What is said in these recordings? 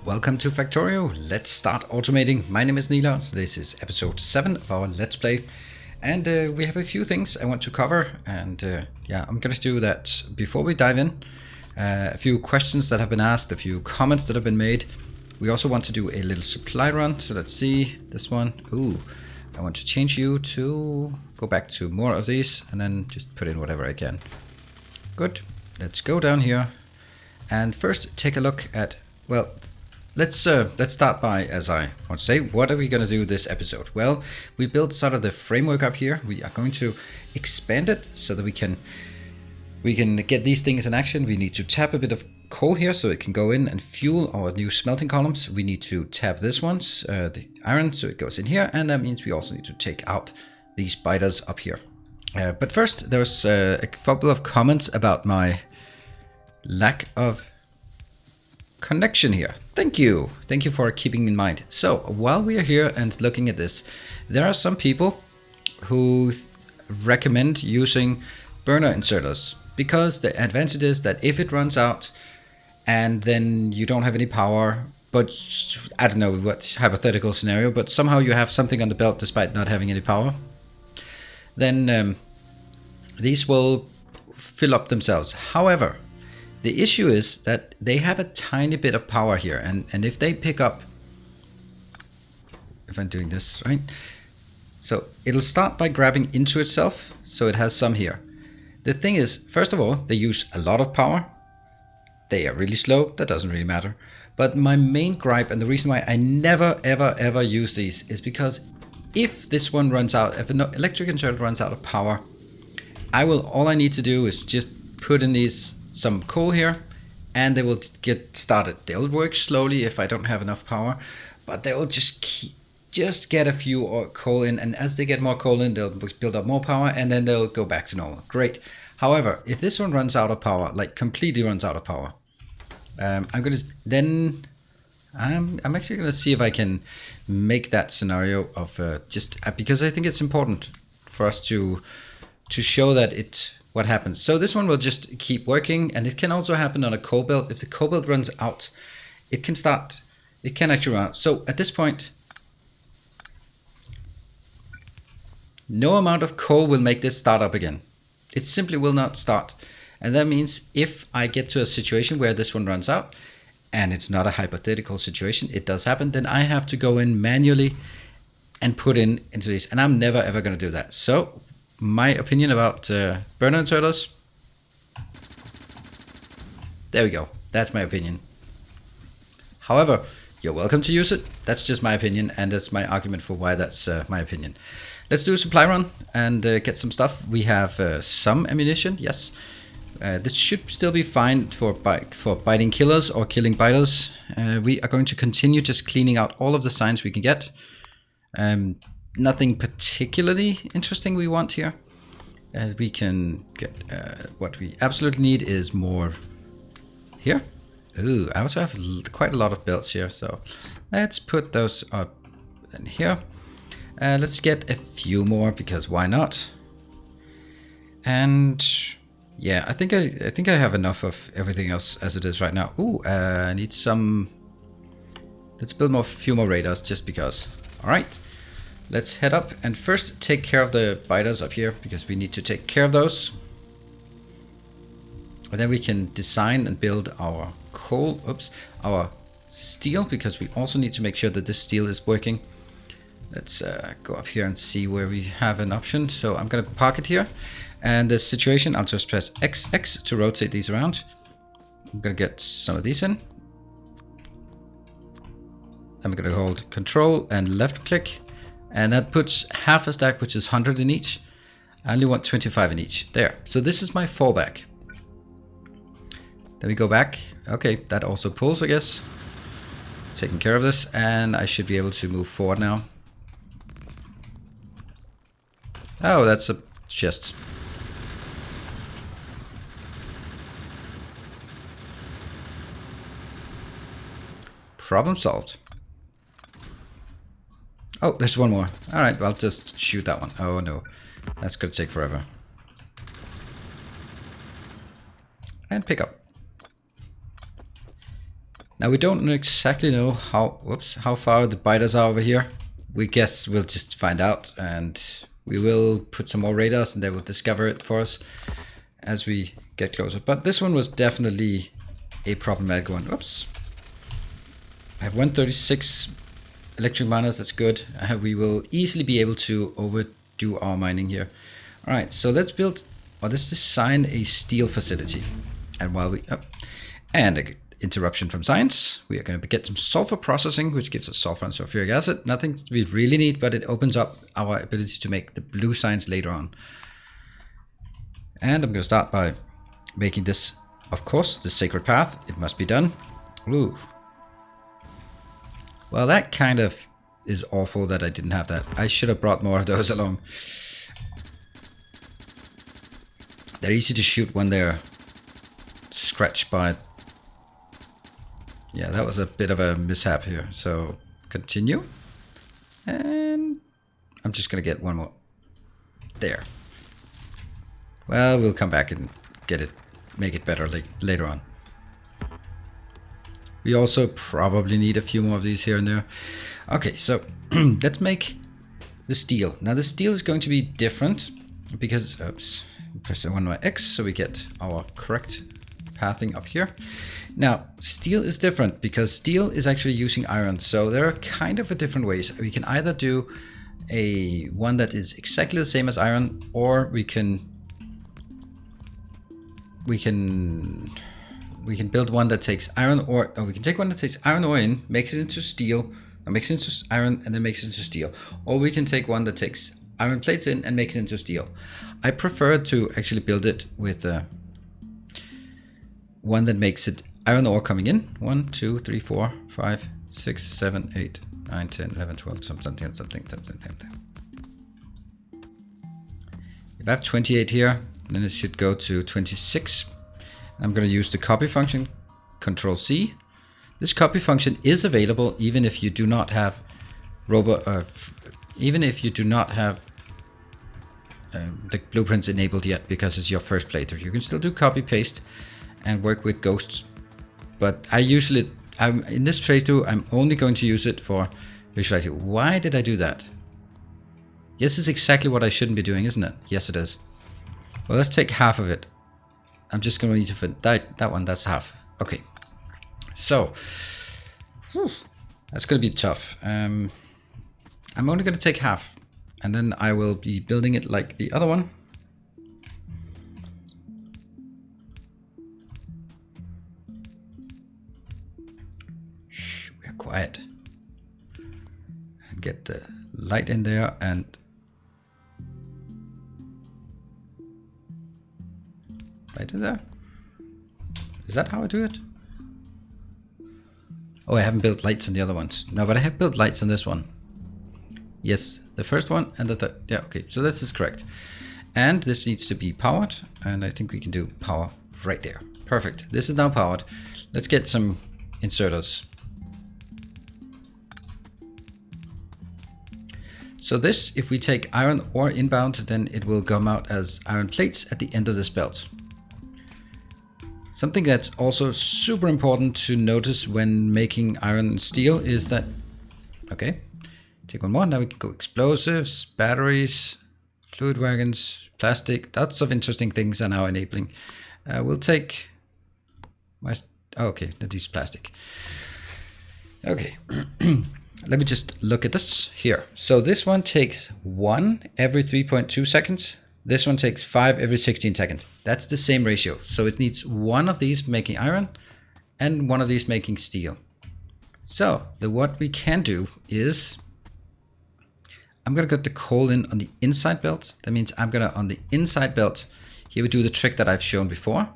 Welcome to Factorio. Let's start automating. My name is Nilas. This is episode 7 of our Let's Play. And we have a few things I want to cover. And yeah, I'm going to do that before we dive in. A few questions that have been asked, a few comments that have been made. We also want to do a little supply run. So let's see this one. Ooh, I want to change you to go back to more of these and then just put in whatever I can. Good. Let's go down here. And first take a look at, well, let's start by, as I want to say, what are we going to do this episode? Well, we built sort of the framework up here. We are going to expand it so that we can get these things in action. We need to tap a bit of coal here so it can go in and fuel our new smelting columns. We need to tap this ones, the iron, so it goes in here, and that means we also need to take out these biters up here. But first, there's a couple of comments about my lack of connection here. Thank you for keeping in mind. So while we are here and looking at this, there are some people who recommend using burner inserters because the advantage is that if it runs out and then you don't have any power, but I don't know what hypothetical scenario, but somehow you have something on the belt despite not having any power, then these will fill up themselves. However, the issue is that they have a tiny bit of power here, and if they pick up, if I'm doing this right, so it'll start by grabbing into itself, so it has some here. The thing is, first of all, they use a lot of power. They are really slow, that doesn't really matter. But my main gripe, and the reason why I never ever use these, is because if this one runs out, if an electric inserter runs out of power, all I need to do is just put in these some coal here and they will get started. They'll work slowly if I don't have enough power, but they will just get a few coal in, and as they get more coal in, they'll build up more power and then they'll go back to normal. Great. However, if this one runs out of power, like completely runs out of power, I'm actually gonna see if I can make that scenario of just because I think it's important for us to show that what happens. So this one will just keep working, and it can also happen on a coal belt. If the coal belt runs out, it can actually run out. So at this point, no amount of coal will make this start up again. It simply will not start. And that means if I get to a situation where this one runs out, and it's not a hypothetical situation, it does happen, then I have to go in manually and put into these. And I'm never ever going to do that. So my opinion about burner inserters, there we go. That's my opinion. However, you're welcome to use it. That's just my opinion, and that's my argument for why that's my opinion. Let's do a supply run and get some stuff. We have some ammunition, yes. This should still be fine for biting killers or killing biters. We are going to continue just cleaning out all of the signs we can get. Nothing particularly interesting we want here. We can get what we absolutely need is more here. Ooh, I also have quite a lot of belts here, so let's put those up in here. Let's get a few more because why not? And yeah, I think I have enough of everything else as it is right now. Ooh, I need some. Let's build a few more radars just because. All right. Let's head up and first take care of the biters up here because we need to take care of those. And then we can design and build our our steel, because we also need to make sure that this steel is working. Let's go up here and see where we have an option. So I'm going to park it here. And the situation, I'll just press XX to rotate these around. I'm going to get some of these in. I'm going to hold Control and left click. And that puts half a stack, which is 100 in each. I only want 25 in each. There. So this is my fallback. Then we go back. Okay, that also pulls, I guess. Taking care of this. And I should be able to move forward now. Oh, that's a chest. Problem solved. Oh, there's one more. All right, I'll just shoot that one. Oh no, that's gonna take forever. And pick up. Now we don't exactly know how far the biters are over here. We guess we'll just find out, and we will put some more radars and they will discover it for us as we get closer. But this one was definitely a problematic one. Whoops. I have 136 electric miners, that's good. We will easily be able to overdo our mining here. All right, so let's build, or let's design a steel facility. And while we, and interruption from science. We are going to get some sulfur processing, which gives us sulfur and sulfuric acid. Nothing we really need, but it opens up our ability to make the blue science later on. And I'm going to start by making this, of course, the sacred path. It must be done. Ooh. Well, that kind of is awful that I didn't have that. I should have brought more of those along. They're easy to shoot when they're scratched by. Yeah, that was a bit of a mishap here. So continue. And I'm just going to get one more. There. Well, we'll come back and get it, make it better later on. We also probably need a few more of these here and there. Okay, so let's make the steel. Now the steel is going to be different because, oops, press the 1x so we get our correct pathing up here. Now, steel is different because steel is actually using iron. So there are kind of a different ways. We can either do a one that is exactly the same as iron, or we can build one that takes iron ore, or we can take one that takes iron ore in, makes it into steel, or makes it into iron and then makes it into steel. Or we can take one that takes iron plates in and makes it into steel. I prefer to actually build it with one that makes it iron ore coming in. 1, 2, 3, 4, 5, 6, 7, 8, 9, 10, 11, 12, something. If I have 28 here, then it should go to 26. I'm going to use the copy function, Control C. This copy function is available even if you do not have the blueprints enabled yet, because it's your first playthrough. You can still do copy paste and work with ghosts, but in this playthrough I'm only going to use it for visualizing. Why did I do that? Yes, it's exactly what I shouldn't be doing, isn't it? Yes, it is. Well, let's take half of it. I'm just going to need to fit that one. That's half. Okay. So, that's going to be tough. I'm only going to take half, and then I will be building it like the other one. Shh, we're quiet. And get the light in there and light in there. Is that how I do it? Oh, I haven't built lights on the other ones. No, but I have built lights on this one. Yes, the first one and the third. Yeah, okay, so this is correct. And this needs to be powered, and I think we can do power right there. Perfect. This is now powered. Let's get some inserters. So this, if we take iron ore inbound, then it will come out as iron plates at the end of this belt. Something that's also super important to notice when making iron and steel is that, okay, take one more. Now we can go explosives, batteries, fluid wagons, plastic. Lots of interesting things are now enabling. We'll take my, okay, that is plastic. Okay, let me just look at this here. So this one takes 1 every 3.2 seconds. This one takes 5 every 16 seconds. That's the same ratio. So it needs one of these making iron and one of these making steel. So what we can do is, I'm going to get the coal in on the inside belt. That means I'm going to, on the inside belt, here we do the trick that I've shown before.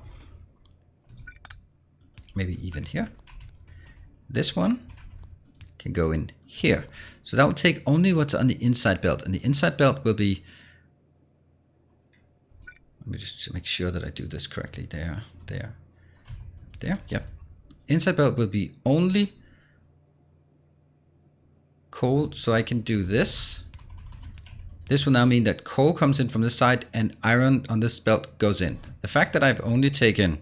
Maybe even here. This one can go in here. So that will take only what's on the inside belt. And the inside belt will be, let me just make sure that I do this correctly. There. Yep. Inside belt will be only coal. So I can do this. This will now mean that coal comes in from this side and iron on this belt goes in. The fact that I've only taken,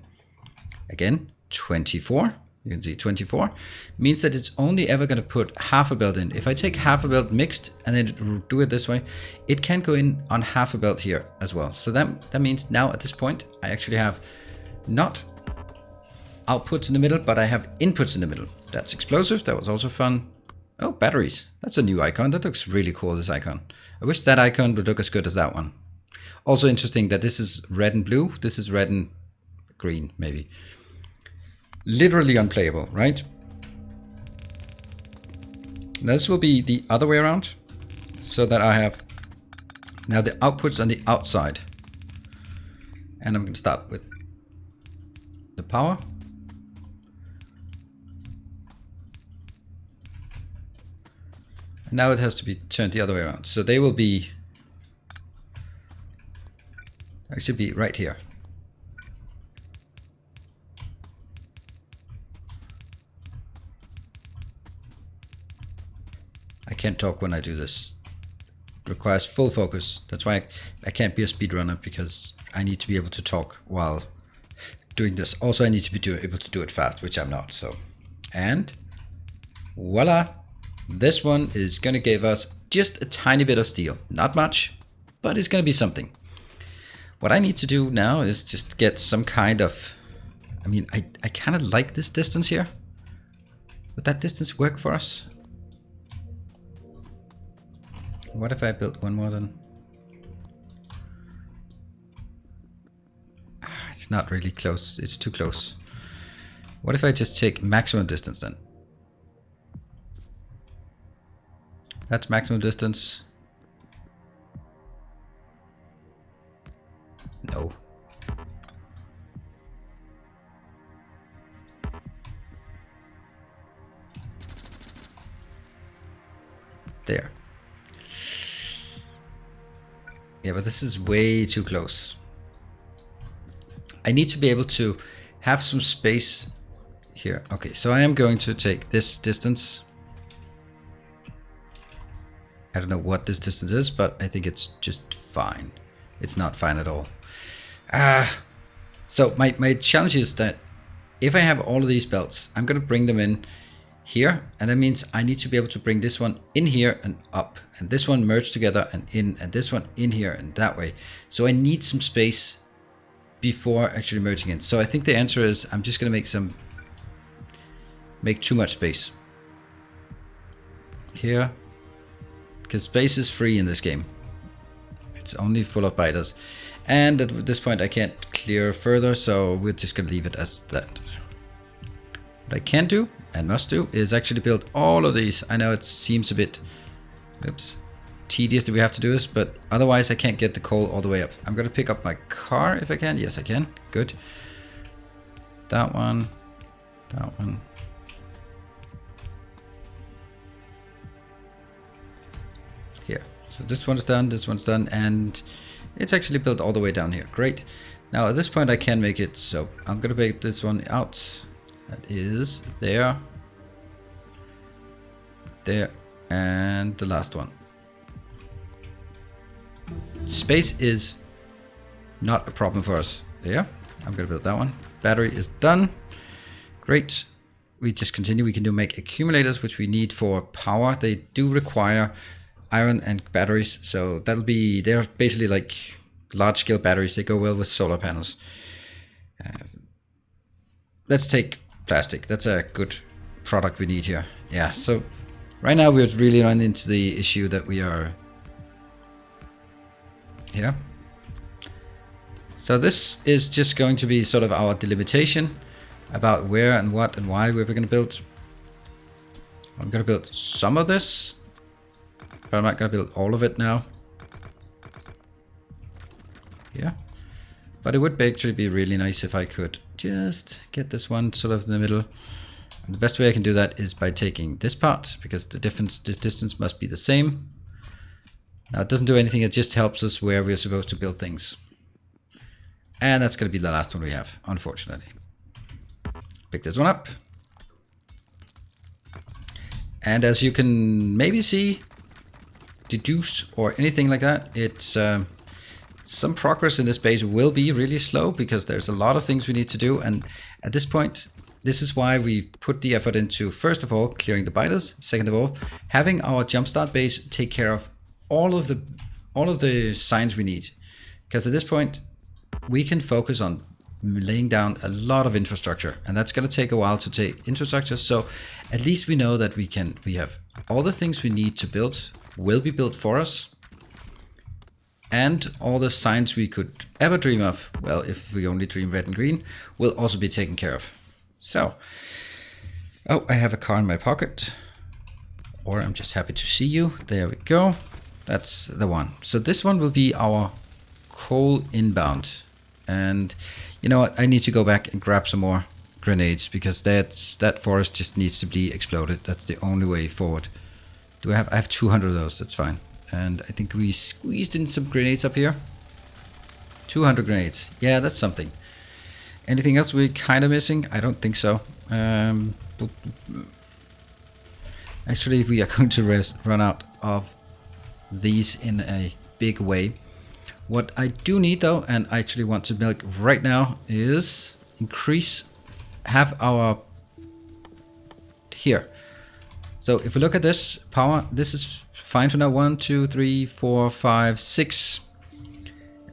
again, 24 You can see 24 means that it's only ever going to put half a belt in. If I take half a belt mixed and then do it this way, it can go in on half a belt here as well. So that means now at this point, I actually have not outputs in the middle, but I have inputs in the middle. That's explosive. That was also fun. Oh, batteries. That's a new icon. That looks really cool, this icon. I wish that icon would look as good as that one. Also interesting that this is red and blue. This is red and green, maybe. Literally unplayable, right? This will be the other way around, so that I have now the outputs on the outside. And I'm going to start with the power. And now it has to be turned the other way around. So they will be, actually be right here. I can't talk when I do this. It requires full focus. That's why I can't be a speedrunner, because I need to be able to talk while doing this. Also, I need to be able to do it fast, which I'm not. So, and voila, this one is going to give us just a tiny bit of steel. Not much, but it's going to be something. What I need to do now is just get some kind of, I mean, I kind of like this distance here. Would that distance work for us? What if I built one more then? It's not really close. It's too close. What if I just take maximum distance then? That's maximum distance. No. There. Yeah, but this is way too close. I need to be able to have some space here. Okay, so I am going to take this distance. I don't know what this distance is, but I think it's just fine. It's not fine at all. So my challenge is that if I have all of these belts, I'm going to bring them in here, and that means I need to be able to bring this one in here and up, and this one merge together and in, and this one in here and that way. So I need some space before actually merging in. So I think the answer is I'm just going to make too much space here, because space is free in this game. It's only full of biters, and at this point I can't clear further, so we're just going to leave it as that. What I can do and must do is actually build all of these. I know it seems a bit tedious that we have to do this, but otherwise I can't get the coal all the way up. I'm going to pick up my car if I can. Yes, I can. Good. That one. That one. Here. So this one's done, this one's done, and it's actually built all the way down here. Great. Now at this point I can make it, so I'm going to make this one out. That is there, there, and the last one. Space is not a problem for us. There, I'm gonna build that one. Battery is done. Great. We just continue. We can make accumulators, which we need for power. They do require iron and batteries, so they're basically like large scale batteries. They go well with solar panels. Let's take plastic. That's a good product we need here. Yeah, so right now we're really running into the issue that we are here. So this is just going to be sort of our delimitation about where and what and why we're going to build. I'm going to build some of this, but I'm not going to build all of it now. Yeah, but it would actually be really nice if I could just get this one sort of in the middle. And the best way I can do that is by taking this part, because the distance must be the same. Now it doesn't do anything, it just helps us where we're supposed to build things. And that's going to be the last one we have, unfortunately. Pick this one up. And as you can maybe see, deduce or anything like that, it's some progress in this base will be really slow because there's a lot of things we need to do, and at this point this is why we put the effort into, first of all, clearing the biters. Second of all, having our jumpstart base take care of all of the signs we need. Because at this point, we can focus on laying down a lot of infrastructure, and that's going to take a while to take infrastructure. So at least we know that we have all the things we need to build will be built for us, and all the signs we could ever dream of, well, if we only dream red and green, will also be taken care of. So, oh, I have a car in my pocket, or I'm just happy to see you. There we go. That's the one. So this one will be our coal inbound. And you know what? I need to go back and grab some more grenades, because that forest just needs to be exploded. That's the only way forward. I have 200 of those. That's fine. And I think we squeezed in some grenades up here. 200 grenades. Yeah, that's something. Anything else we're kind of missing? I don't think so. Actually, we are going to run out of these in a big way. What I do need though, and I actually want to milk right now, is have our here. So if we look at this power, this is fine for now. 1, 2, 3, 4, 5, 6.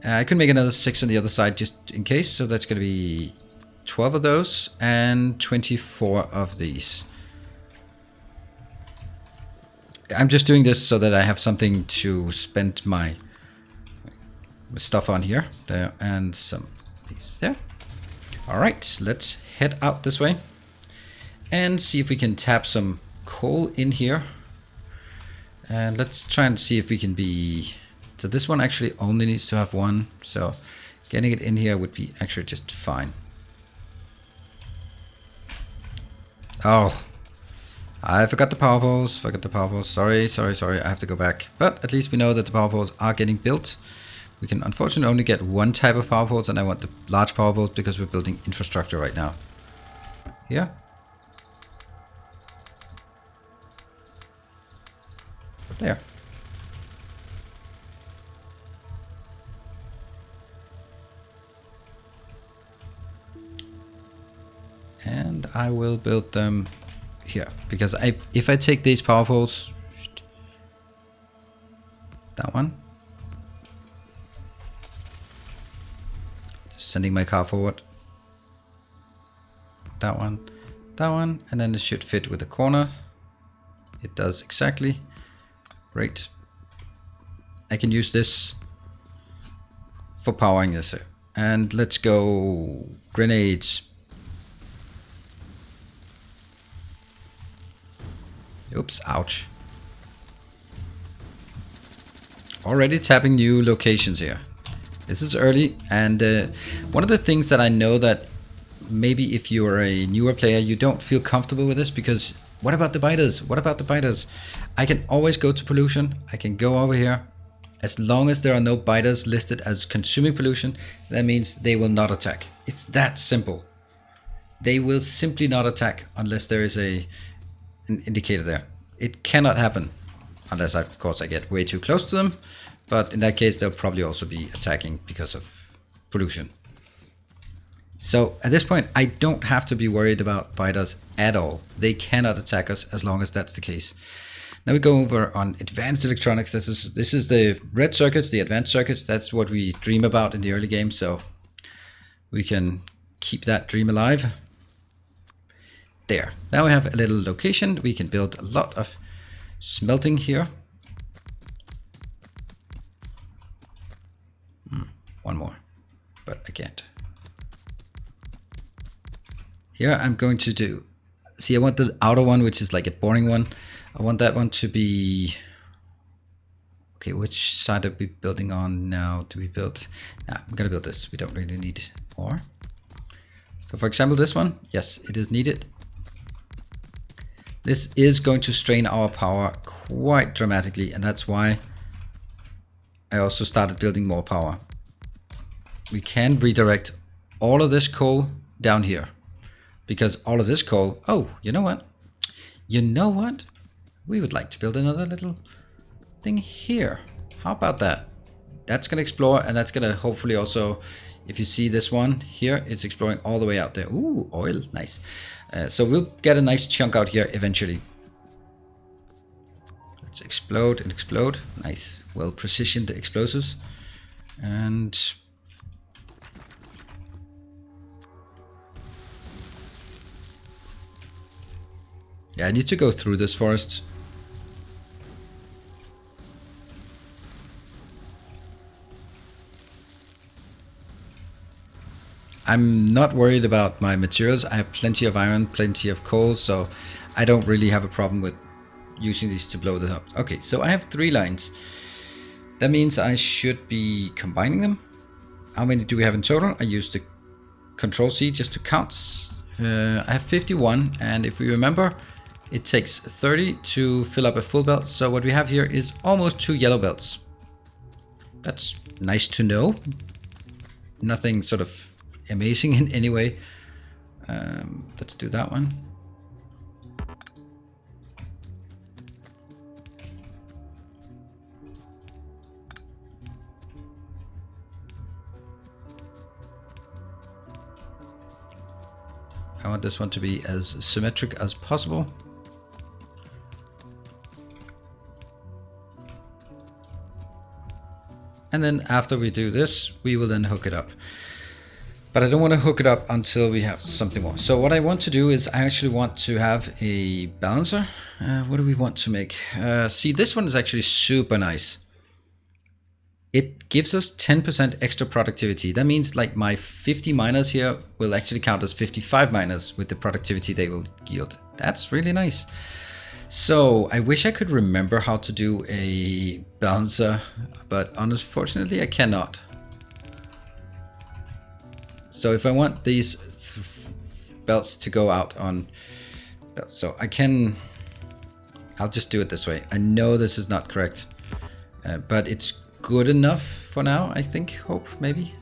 I could make another 6 on the other side just in case. So that's going to be 12 of those and 24 of these. I'm just doing this so that I have something to spend my stuff on here, there, and some of these there. All right, let's head out this way and see if we can tap some coal in here. And let's try and see if we can be... So this one actually only needs to have 1. So getting it in here would be actually just fine. Oh, I forgot the power poles. Sorry. I have to go back. But at least we know that the power poles are getting built. We can unfortunately only get one type of power poles, and I want the large power poles because we're building infrastructure right now. Here. There. And I will build them here, because if I take these power poles, that one, just sending my car forward, that one, and then it should fit with the corner. It does exactly. Great. I can use this for powering this. And let's go grenades. Oops, ouch. Already tapping new locations here. This is early, and one of the things that I know that maybe if you're a newer player, you don't feel comfortable with this, because what about the biters? What about the biters? I can always go to pollution. I can go over here. As long as there are no biters listed as consuming pollution, that means they will not attack. It's that simple. They will simply not attack unless there is an indicator there. It cannot happen unless, of course, I get way too close to them. But in that case, they'll probably also be attacking because of pollution. So at this point, I don't have to be worried about biters at all. They cannot attack us as long as that's the case. Now we go over on advanced electronics. This is the red circuits, the advanced circuits. That's what we dream about in the early game. So we can keep that dream alive. There. Now we have a little location. We can build a lot of smelting here. One more, but I can't. Here I'm going to do, see, I want the outer one, which is like a boring one. I want that one to be, okay, which side are we building on now? Do we build, nah, I'm gonna build this. We don't really need more. So for example, this one, yes, it is needed. This is going to strain our power quite dramatically, and that's why I also started building more power. We can redirect all of this coal down here, because all of this coal, oh, you know what? You know what? We would like to build another little thing here. How about that? That's going to explore, and that's going to hopefully also If you see this one here, it's exploring all the way out there. Ooh, oil, nice. So we'll get a nice chunk out here eventually. Let's explode and explode. Nice, well precisioned explosives. And yeah, I need to go through this forest. I'm not worried about my materials. I have plenty of iron, plenty of coal, so I don't really have a problem with using these to blow this up. Okay, so I have 3 lines. That means I should be combining them. How many do we have in total? I used the Control C just to count. I have 51, and if we remember, it takes 30 to fill up a full belt. So what we have here is almost 2 yellow belts. That's nice to know. Nothing sort of amazing in any way. Let's do that one. I want this one to be as symmetric as possible. And then after we do this, we will then hook it up. But I don't want to hook it up until we have something more. So what I want to do is I actually want to have a balancer. What do we want to make? See, this one is actually super nice. It gives us 10% extra productivity. That means like my 50 miners here will actually count as 55 miners with the productivity they will yield. That's really nice. So I wish I could remember how to do a balancer, but unfortunately I cannot. So if I want these belts to go out on belts, so I'll just do it this way. I know this is not correct, but it's good enough for now, I think, hope, maybe.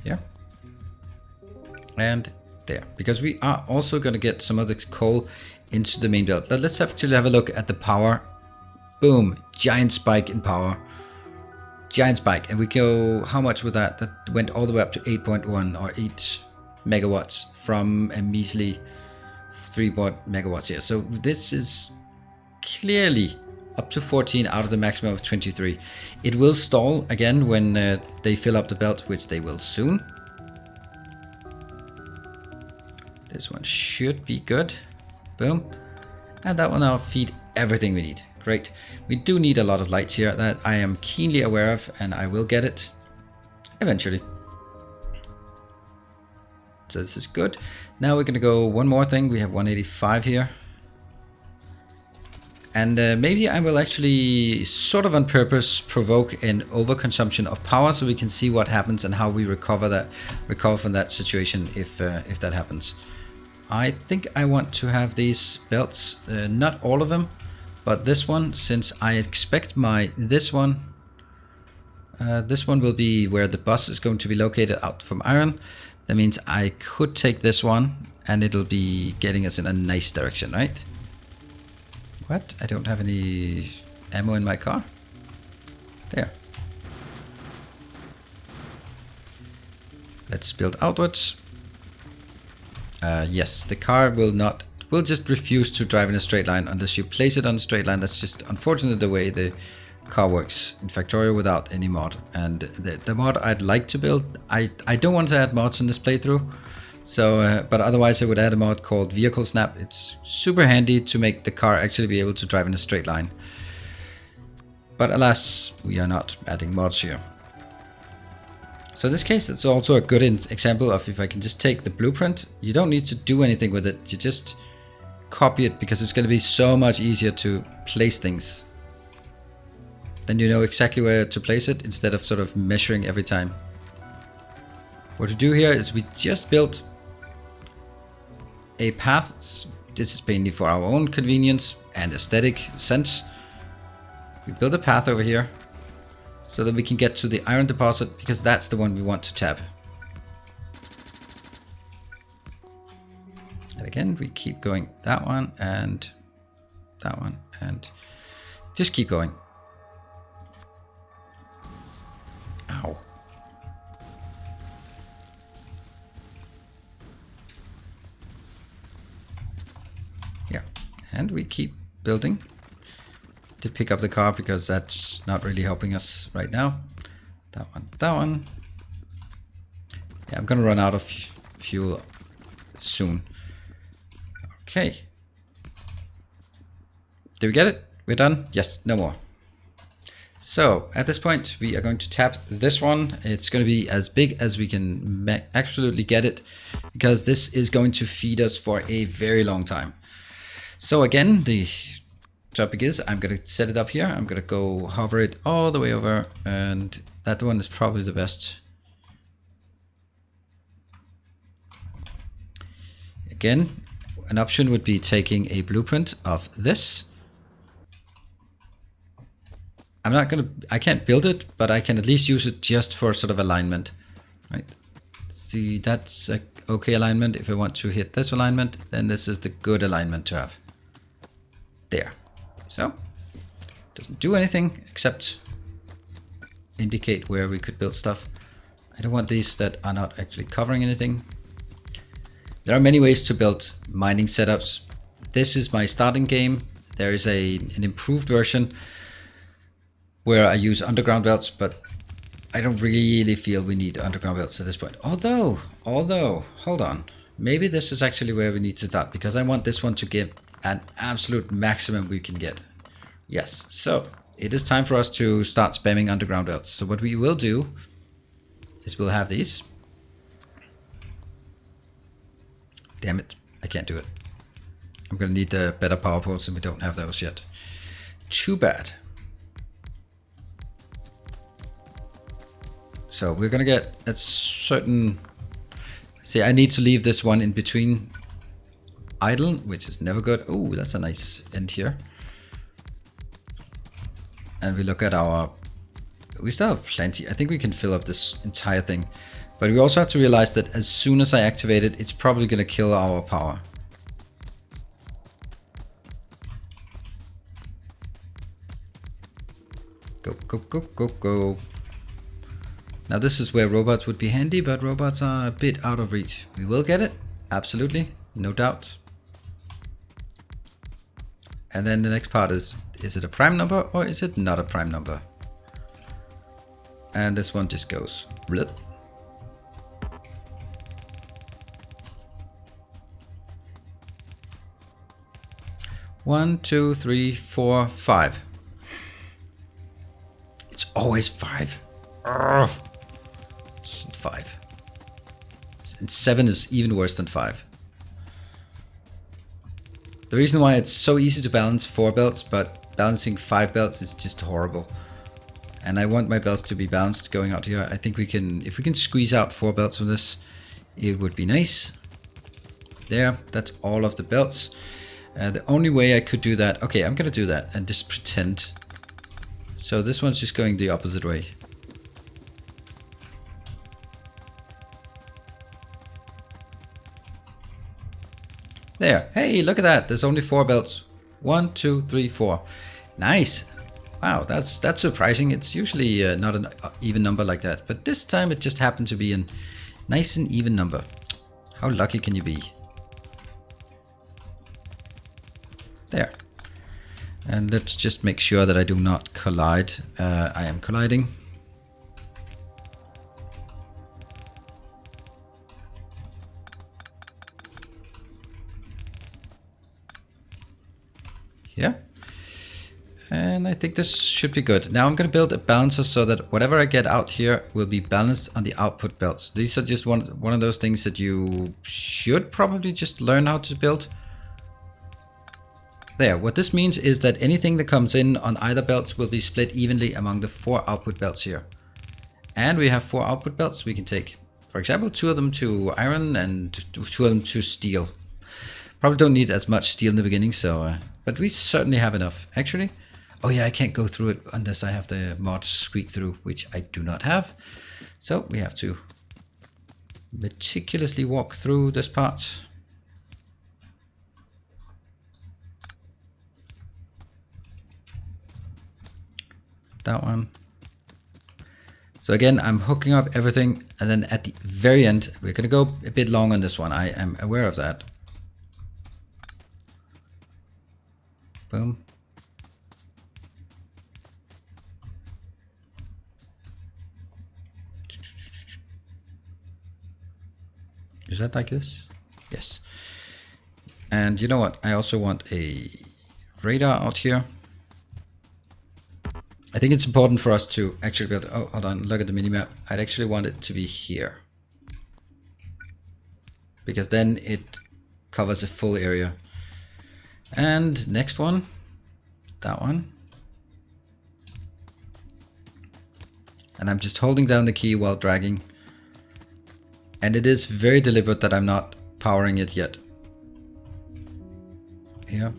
Yeah. And there, because we are also going to get some of the coal into the main belt. But let's actually have a look at the power. Boom, giant spike in power. Giant spike, and we go, how much was that? That went all the way up to 8.1 or 8 megawatts from a measly 3 megawatts here. So this is clearly up to 14 out of the maximum of 23. It will stall again when they fill up the belt, which they will soon. This one should be good. Boom. And that will now feed everything we need. Great. We do need a lot of lights here that I am keenly aware of, and I will get it eventually. So this is good. Now we're going to go one more thing. We have 185 here. And maybe I will actually sort of on purpose provoke an overconsumption of power so we can see what happens and how we recover from that situation if that happens. I think I want to have these belts, not all of them, but this one, since I expect this one will be where the bus is going to be located out from iron. That means I could take this one and it'll be getting us in a nice direction, right? What? I don't have any ammo in my car? There. Let's build outwards. Yes, the car will just refuse to drive in a straight line unless you place it on a straight line. That's just unfortunately the way the car works in Factorio without any mod. And the mod I'd like to build, I don't want to add mods in this playthrough. So, but otherwise I would add a mod called Vehicle Snap. It's super handy to make the car actually be able to drive in a straight line. But alas, we are not adding mods here. So in this case, it's also a good example of if I can just take the blueprint. You don't need to do anything with it. You just copy it because it's going to be so much easier to place things. Then you know exactly where to place it instead of sort of measuring every time. What we do here is we just built a path. This is mainly for our own convenience and aesthetic sense. We build a path over here so that we can get to the iron deposit because that's the one we want to tap. And again, we keep going that one and just keep going. And we keep building. Did pick up the car because that's not really helping us right now. That one, that one. Yeah, I'm gonna run out of fuel soon. Okay. Did we get it? We're done? Yes, no more. So at this point, we are going to tap this one. It's going to be as big as we can absolutely get it, because this is going to feed us for a very long time. So again, the topic is I'm going to set it up here. I'm going to go hover it all the way over, and that one is probably the best. Again, an option would be taking a blueprint of this. I can't build it, but I can at least use it just for sort of alignment, right? See, that's a okay alignment. If I want to hit this alignment, then this is the good alignment to have. There. So, doesn't do anything except indicate where we could build stuff. I don't want these that are not actually covering anything. There are many ways to build mining setups. This is my starting game. There is an improved version where I use underground belts, but I don't really feel we need underground belts at this point. Although, hold on. Maybe this is actually where we need to start, because I want this one to give an absolute maximum we can get. Yes, so it is time for us to start spamming underground belts. So what we will do is we'll have these. Damn it, I can't do it. I'm gonna need better power poles, and we don't have those yet. Too bad. So we're gonna get a certain... See, I need to leave this one in between idle, which is never good. Oh, that's a nice end here. And we look at our... We still have plenty. I think we can fill up this entire thing. But we also have to realize that as soon as I activate it, it's probably gonna kill our power. Go, go, go, go, go. Now this is where robots would be handy, but robots are a bit out of reach. We will get it, absolutely, no doubt. And then the next part is it a prime number or is it not a prime number? And this one just goes blip. One, two, three, four, five. It's always five. Ugh. 5. And 7 is even worse than 5. The reason why it's so easy to balance 4 belts, but balancing 5 belts is just horrible. And I want my belts to be balanced going out here. I think we can, if we can squeeze out 4 belts from this, it would be nice. There, that's all of the belts. The only way I could do that, okay, I'm gonna do that and just pretend. So this one's just going the opposite way. There. Hey, look at that. There's only 4 belts. 1, 2, 3, 4. Nice. Wow, that's surprising. It's usually not an even number like that. But this time it just happened to be a nice and even number. How lucky can you be? There. And let's just make sure that I do not collide. I am colliding. Yeah, and I think this should be good. Now I'm going to build a balancer so that whatever I get out here will be balanced on the output belts. These are just one of those things that you should probably just learn how to build. There, what this means is that anything that comes in on either belts will be split evenly among the 4 output belts here. And we have 4 output belts. We can take, for example, 2 of them to iron and 2 of them to steel. Probably don't need as much steel in the beginning, so... but we certainly have enough. Actually, oh yeah, I can't go through it unless I have the mod squeak through, which I do not have. So we have to meticulously walk through this part. That one. So again, I'm hooking up everything, and then at the very end, we're gonna go a bit long on this one. I am aware of that. Boom. Is that like this? Yes. And you know what? I also want a radar out here. I think it's important for us to actually build... Oh, hold on. Look at the minimap. I'd actually want it to be here. Because then it covers a full area. And next one. That one. And I'm just holding down the key while dragging. And it is very deliberate that I'm not powering it yet. Here.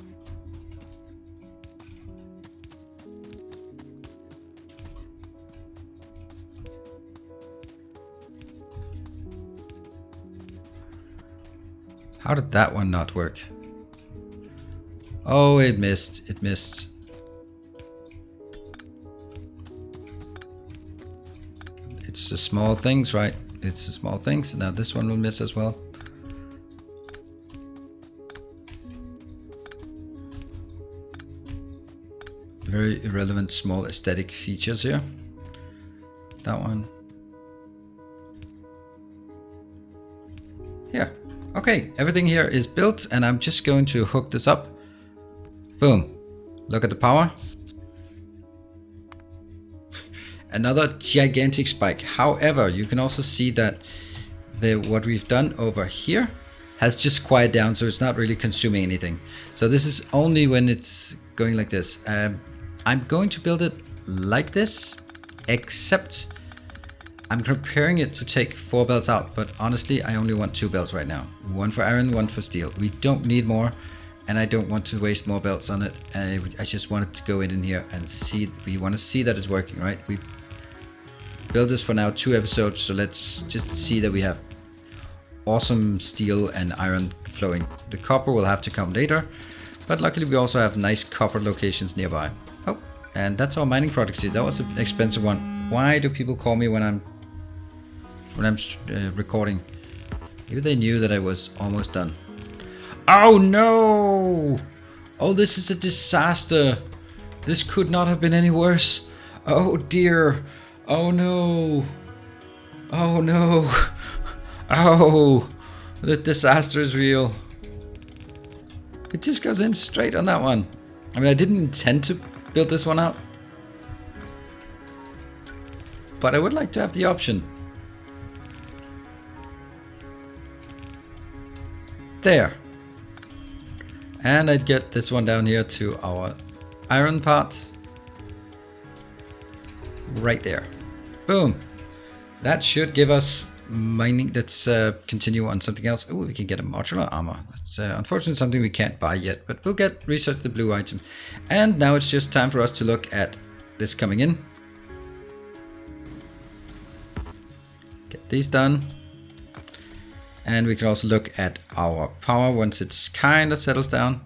How did that one not work? Oh, it missed. It missed. It's the small things, right? It's the small things. Now this one will miss as well. Very irrelevant small aesthetic features here. That one. Here. Okay, everything here is built and I'm just going to hook this up. Boom. Look at the power. Another gigantic spike. However, you can also see that what we've done over here has just quieted down, so it's not really consuming anything. So this is only when it's going like this. I'm going to build it like this, except I'm preparing it to take 4 belts out, but honestly, I only want 2 belts right now. 1 for iron, 1 for steel. We don't need more, and I don't want to waste more belts on it. I just wanted to go in here and see. We want to see that it's working, right? We built this for now 2 episodes, so let's just see that we have awesome steel and iron flowing. The copper will have to come later, but luckily we also have nice copper locations nearby. Oh, and that's our mining product. That was an expensive one. Why do people call me when I'm recording? Maybe they knew that I was almost done. Oh no! Oh, this is a disaster. This could not have been any worse. Oh dear. Oh no. Oh no. Oh, the disaster is real. It just goes in straight on that one. I mean, I didn't intend to build this one out, but I would like to have the option. There. And I'd get this one down here to our iron part. Right there. Boom. That should give us mining. Let's continue on something else. Oh, we can get a modular armor. That's unfortunately something we can't buy yet, but we'll research the blue item. And now it's just time for us to look at this coming in. Get these done. And we can also look at our power once it's kind of settles down.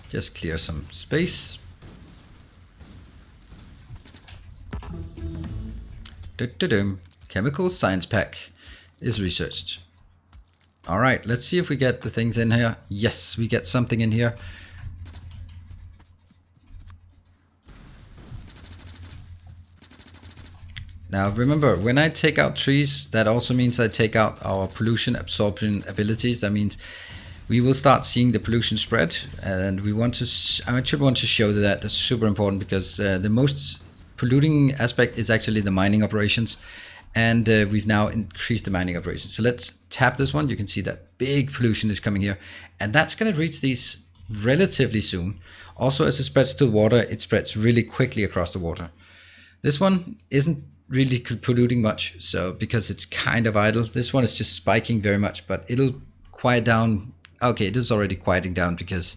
Just clear some space. Chemical science pack is researched. All right, let's see if we get the things in here. Yes, we get something in here. Now remember, when I take out trees, that also means I take out our pollution absorption abilities. That means we will start seeing the pollution spread, and we want to. I actually want to show that that's super important, because the most polluting aspect is actually the mining operations, and we've now increased the mining operations. So let's tap this one. You can see that big pollution is coming here, and that's going to reach these relatively soon. Also, as it spreads to the water, it spreads really quickly across the water. This one isn't really polluting much, so because it's kind of idle. This one is just spiking very much, but it'll quiet down. Okay, it is already quieting down because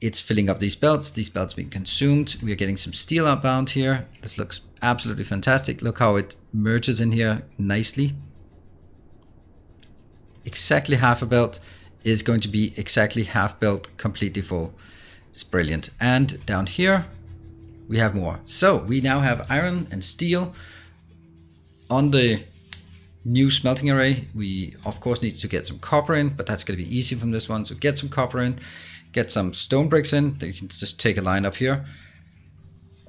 it's filling up these belts being consumed. We are getting some steel outbound here. This looks absolutely fantastic. Look how it merges in here nicely. Exactly half a belt is going to be exactly half belt completely full. It's brilliant. And down here we have more. So we now have iron and steel on the new smelting array. We of course need to get some copper in, but that's going to be easy from this one. So get some copper in, get some stone bricks in. You can just take a line up here.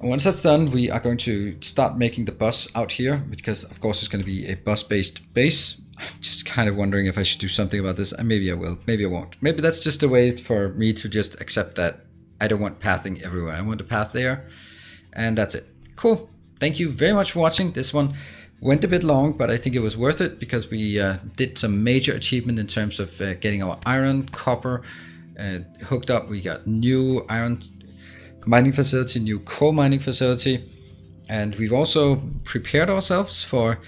And once that's done, we are going to start making the bus out here, because of course it's going to be a bus-based base. I'm just kind of wondering if I should do something about this. And maybe I will, maybe I won't. Maybe that's just a way for me to just accept that I don't want pathing everywhere. I want a path there, and that's it. Cool. Thank you very much for watching. This one went a bit long, but I think it was worth it, because we did some major achievement in terms of getting our iron, copper hooked up. We got new iron mining facility, new coal mining facility, and we've also prepared ourselves for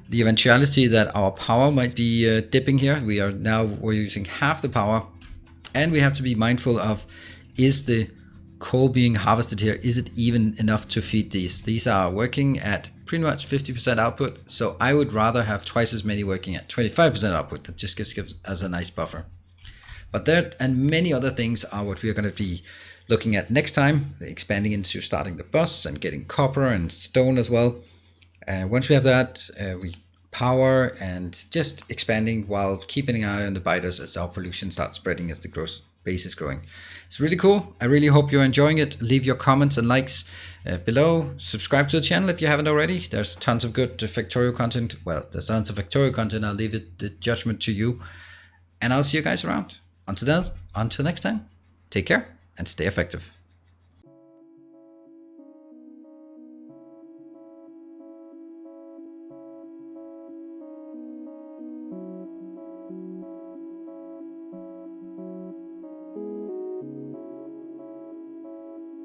the eventuality that our power might be dipping here. We're using half the power, and we have to be mindful of, is the coal being harvested here, is it even enough to feed these? These are working at pretty much 50% output, so I would rather have twice as many working at 25% output. That just gives us a nice buffer. But that and many other things are what we are going to be looking at next time, expanding into starting the bus and getting copper and stone as well. Once we have that, we power and just expanding while keeping an eye on the biters as our pollution starts spreading as the base is growing. It's really cool. I really hope you're enjoying it. Leave your comments and likes below. Subscribe to the channel if you haven't already. There's tons of good Factorio content. Well, there's tons of Factorio content. I'll leave the judgment to you. And I'll see you guys around. Until next time, take care and stay effective.